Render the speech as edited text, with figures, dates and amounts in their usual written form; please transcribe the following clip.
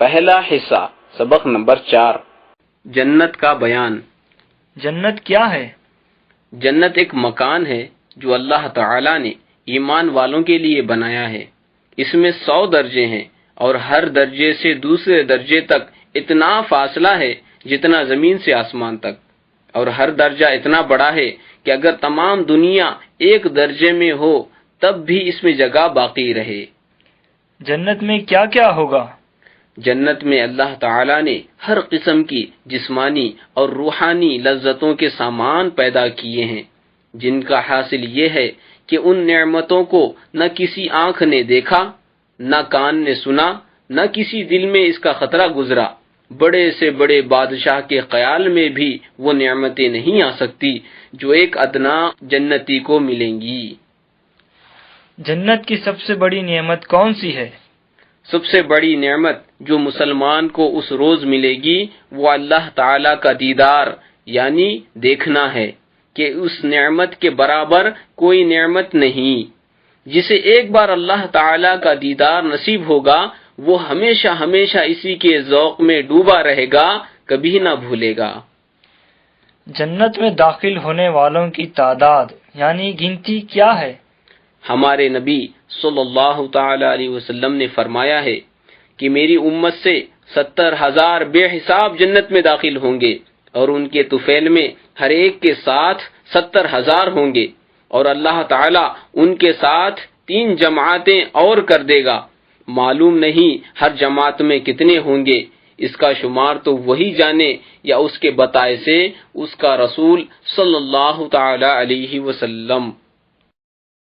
پہلا حصہ سبق نمبر 4، جنت کا بیان۔ جنت کیا ہے؟ جنت ایک مکان ہے جو اللہ تعالی نے ایمان والوں کے لیے بنایا ہے۔ اس میں 100 درجے ہیں اور ہر درجے سے دوسرے درجے تک اتنا فاصلہ ہے جتنا زمین سے آسمان تک، اور ہر درجہ اتنا بڑا ہے کہ اگر تمام دنیا ایک درجے میں ہو تب بھی اس میں جگہ باقی رہے۔ جنت میں کیا کیا ہوگا؟ جنت میں اللہ تعالی نے ہر قسم کی جسمانی اور روحانی لذتوں کے سامان پیدا کیے ہیں، جن کا حاصل یہ ہے کہ ان نعمتوں کو نہ کسی آنکھ نے دیکھا، نہ کان نے سنا، نہ کسی دل میں اس کا خطرہ گزرا۔ بڑے سے بڑے بادشاہ کے خیال میں بھی وہ نعمتیں نہیں آ سکتی جو ایک ادنا جنتی کو ملیں گی۔ جنت کی سب سے بڑی نعمت کون سی ہے؟ سب سے بڑی نعمت جو مسلمان کو اس روز ملے گی وہ اللہ تعالی کا دیدار یعنی دیکھنا ہے، کہ اس نعمت کے برابر کوئی نعمت نہیں۔ جسے ایک بار اللہ تعالی کا دیدار نصیب ہوگا وہ ہمیشہ ہمیشہ اسی کے ذوق میں ڈوبا رہے گا، کبھی نہ بھولے گا۔ جنت میں داخل ہونے والوں کی تعداد یعنی گنتی کیا ہے؟ ہمارے نبی صلی اللہ تعالی علیہ وسلم نے فرمایا ہے کہ میری امت سے 70,000 بے حساب جنت میں داخل ہوں گے، اور ان کے طفیل میں ہر ایک کے ساتھ 70,000 ہوں گے، اور اللہ تعالی ان کے ساتھ 3 جماعتیں اور کر دے گا۔ معلوم نہیں ہر جماعت میں کتنے ہوں گے، اس کا شمار تو وہی جانے یا اس کے بتائے سے اس کا رسول صلی اللہ تعالی علیہ وسلم۔